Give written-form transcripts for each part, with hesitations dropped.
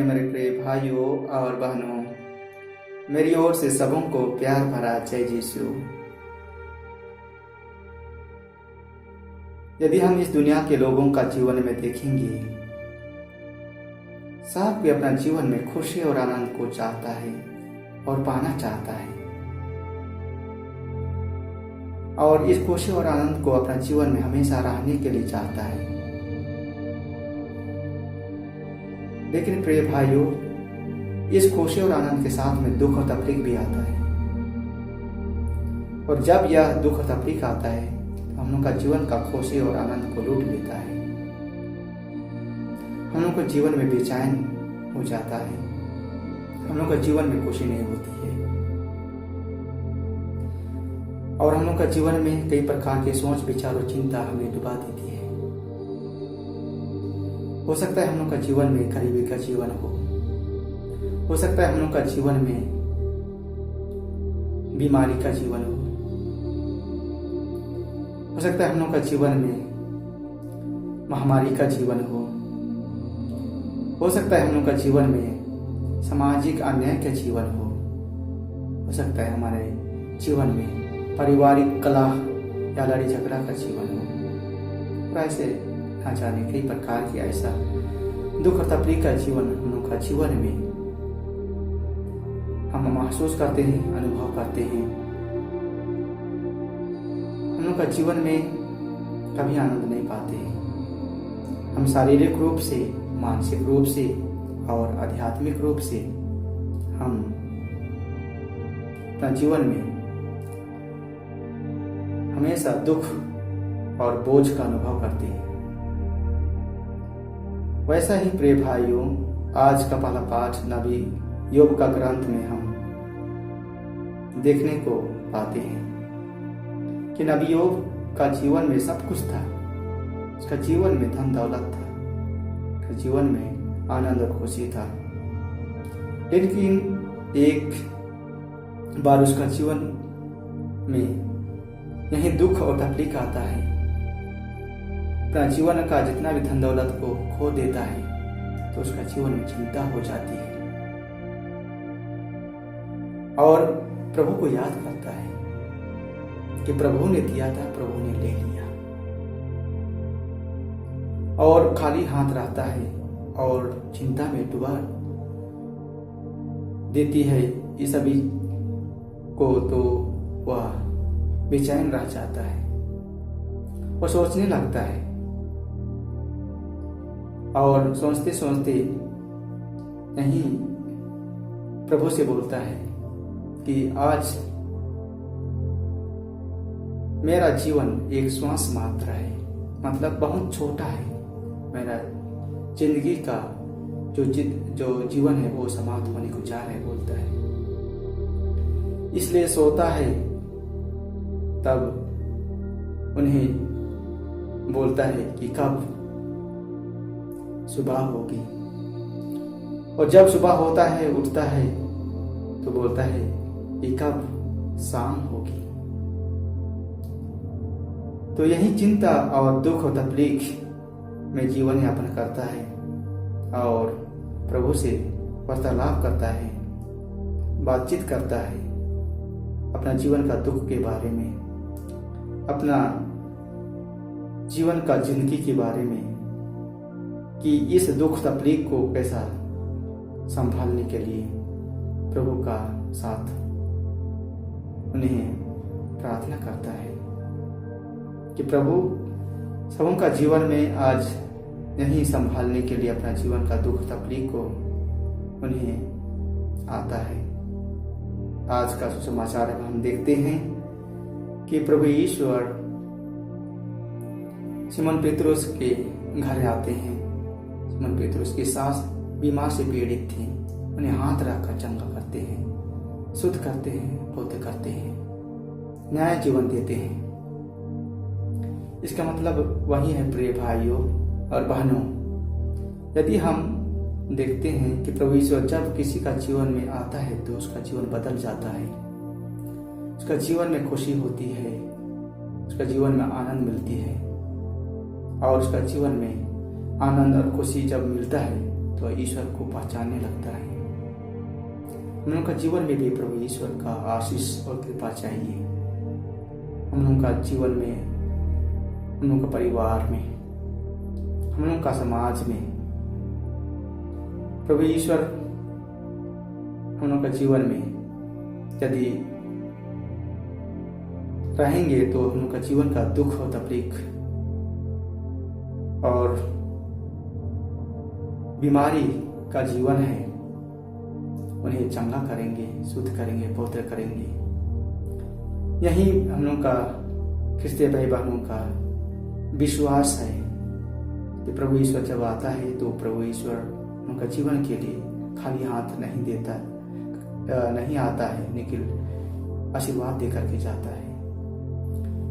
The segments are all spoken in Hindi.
में मेरे प्रिय भाइयों और बहनों, मेरी ओर से सबों को प्यार भरा जय यीशु। यदि हम इस दुनिया के लोगों का जीवन में देखेंगे, सब कोई अपना जीवन में खुशी और आनंद को चाहता है और पाना चाहता है, और इस खुशी और आनंद को अपना जीवन में हमेशा रहने के लिए चाहता है। लेकिन प्रिय भाइयों, इस खुशी और आनंद के साथ में दुख और तकलीफ भी आता है, और जब यह दुख और तकलीफ आता है तो हम लोग का जीवन का खुशी और आनंद को लूट लेता है। हम लोग को जीवन में बेचैन हो जाता है, हम लोग का जीवन में खुशी नहीं होती है, और हम लोग का जीवन में कई प्रकार के सोच विचार और चिंता हमें डुबा देती है। हो सकता है हम लोग का जीवन में गरीबी का जीवन हो सकता है हम लोग का जीवन में बीमारी का जीवन हो सकता है हम लोग का जीवन में महामारी का जीवन हो सकता है हम लोग का जीवन में सामाजिक अन्याय का जीवन हो सकता है हमारे जीवन में पारिवारिक कलह या लड़ी झगड़ा का जीवन हो। और ऐसे ना जाने कई प्रकार की ऐसा दुख और तकलीफ का जीवन हम लोग का जीवन में हम महसूस करते हैं, अनुभव करते हैं। हम लोग का जीवन में कभी आनंद नहीं पाते हैं। हम शारीरिक रूप से, मानसिक रूप से और आध्यात्मिक रूप से हम अपना जीवन में हमेशा दुख और बोझ का अनुभव करते हैं। वैसा ही प्रिय भाइयों, आज का पहला पाठ नबी योग का ग्रंथ में हम देखने को पाते हैं कि नबी योग का जीवन में सब कुछ था। उसका जीवन में धन दौलत था, उसका जीवन में आनंद और खुशी था, लेकिन एक बार उसका जीवन में यही दुख और तकलीफ आता है। अपना जीवन का जितना भी धन दौलत को खो देता है तो उसका जीवन में चिंता हो जाती है, और प्रभु को याद करता है कि प्रभु ने दिया था, प्रभु ने ले लिया, और खाली हाथ रहता है और चिंता में डूबा देती है ये सभी को। तो वह बेचैन रह जाता है और सोचने लगता है, और सोचते सोचते यही प्रभु से बोलता है कि आज मेरा जीवन एक श्वास मात्र है, मतलब बहुत छोटा है। मेरा जिंदगी का जो जीवन है वो समाप्त होने को जा रहा है, बोलता है। इसलिए सोता है, तब उन्हें बोलता है कि कब सुबह होगी, और जब सुबह होता है, उठता है, तो बोलता है कि कब शाम होगी। तो यही चिंता और दुख और तकलीफ में जीवन यापन करता है, और प्रभु से वार्तालाप करता है, बातचीत करता है अपना जीवन का दुख के बारे में, अपना जीवन का जिंदगी के बारे में, कि इस दुख तकलीफ को कैसा संभालने के लिए प्रभु का साथ उन्हें प्रार्थना करता है कि प्रभु सबों का जीवन में आज यही संभालने के लिए अपना जीवन का दुख तकलीफ को उन्हें आता है। आज का सुसमाचार में हम देखते हैं कि प्रभु ईश्वर सिमोन पेत्रुस के घर आते हैं। सिमोन पेत्रुस की सास बीमार से पीड़ित थी, उन्हें हाथ रखकर चंगा करते हैं, शुद्ध करते हैं, पौधे करते हैं, नया जीवन देते हैं। इसका मतलब वही है प्रिय भाइयों और बहनों। यदि हम देखते हैं कि प्रभु ईश्वर जब किसी का जीवन में आता है तो उसका जीवन बदल जाता है, उसका जीवन में खुशी होती है, उसका जीवन में आनंद मिलती है, और उसका जीवन में आनंद और खुशी जब मिलता है तो ईश्वर को पहचानने लगता है। हम लोग का जीवन में भी प्रभु ईश्वर का आशीष और कृपा चाहिए। हम लोग का जीवन में, हम लोग का परिवार में, हम लोग का समाज में प्रभु ईश्वर हम लोग का जीवन में यदि रहेंगे तो हम लोग का जीवन का दुख और तकलीफ और बीमारी का जीवन है, उन्हें चंगा करेंगे, शुद्ध करेंगे, पवित्र करेंगे। यही हम लोग का क्रिस्तीय भाई बहनों का विश्वास है कि प्रभु ईश्वर जब आता है तो प्रभु ईश्वर उनका जीवन के लिए खाली हाथ नहीं देता, नहीं आता है, लेकिन आशीर्वाद देकर के जाता है।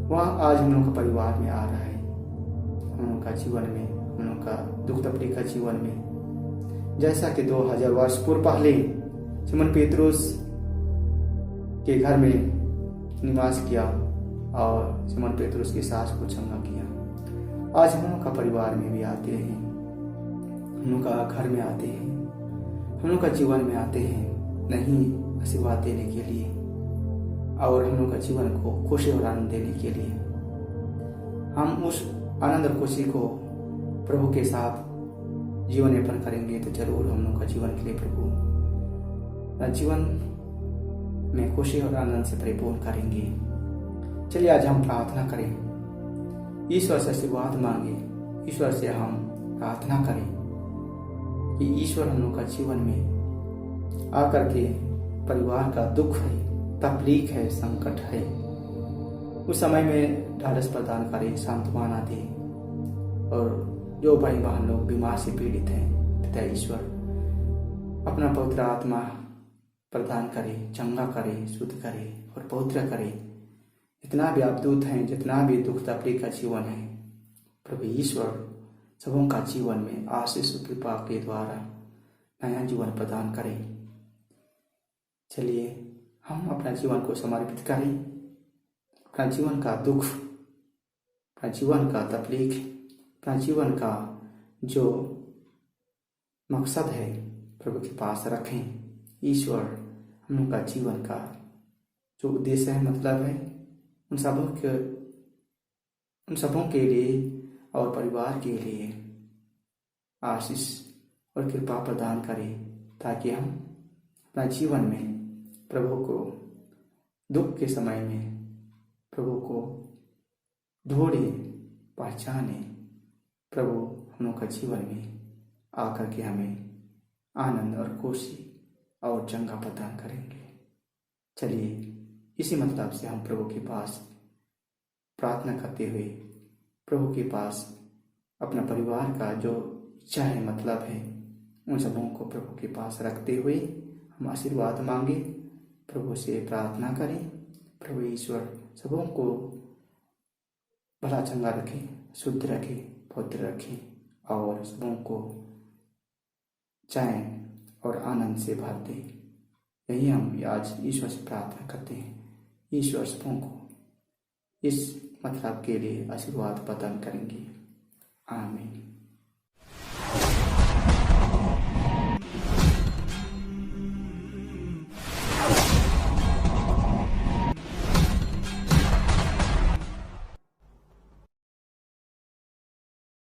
वह आज हम लोग का परिवार में आ रहा है, हम लोग का जीवन में, हम लोग का दुख तकलीफ का जीवन में। जैसा कि 2000 वर्ष पूर्व पहले सिमोन पेत्रुस के घर में निवास किया और सिमोन पेत्रुस की सास को चंगा किया, आज हम लोग का परिवार में भी आते हैं, हम लोग का घर में आते हैं, हम लोग का जीवन में आते हैं, नहीं आशीर्वाद देने के लिए और हम लोग का जीवन को खुशी और आनंद देने के लिए। हम उस आनंद और खुशी को प्रभु के साथ जीवन यापन करेंगे तो जरूर हम लोग का जीवन के लिए प्रभु जीवन में खुशी और आनंद से परिपूर्ण करेंगे। चलिए आज हम प्रार्थना करें, ईश्वर से आशीर्वाद मांगे, ईश्वर से हम प्रार्थना करें कि ईश्वर हम लोग का जीवन में आकर के परिवार का दुख है, तकलीफ है, संकट है, उस समय में ढाढ़स प्रदान करे, सांत्वना दे। और जो भाई बहन लोग बीमार से पीड़ित हैं, पिता ईश्वर अपना पवित्र आत्मा प्रदान करे, चंगा करे, शुद्ध करे और पवित्र करे। जितना भी अवधूत हैं, जितना भी दुख तकलीफ का जीवन है, प्रभु ईश्वर सबों का जीवन में आशीष कृपा के द्वारा नया जीवन प्रदान करें। चलिए हम अपना जीवन को समर्पित करें, अपना जीवन का दुख, अपना जीवन का तकलीफ, अपना जीवन का जो मकसद है प्रभु के पास रखें। ईश्वर हम लोग का जीवन का जो उद्देश्य है, मतलब है, उन सबों के लिए और परिवार के लिए आशीष और कृपा प्रदान करें, ताकि हम अपना जीवन में प्रभु को दुख के समय में प्रभु को ढूंढे, पहचाने। प्रभु हम लोग का जीवन में आकर के हमें आनंद और खुशी और चंगा प्रदान करेंगे। चलिए इसी मतलब से हम प्रभु के पास प्रार्थना करते हुए प्रभु के पास अपना परिवार का जो इच्छा है, मतलब है, उन सबों को प्रभु के पास रखते हुए हम आशीर्वाद मांगे, प्रभु से प्रार्थना करें। प्रभु ईश्वर सबों को भला चंगा रखे, शुद्ध रखे, पवित्र रखे और सबों को चैन और आनंद से भर दे। यही हम आज ईश्वर से प्रार्थना करते हैं। ईश्वर सबों को इस मतलब के लिए आशीर्वाद प्रदान करेंगे। आमीन।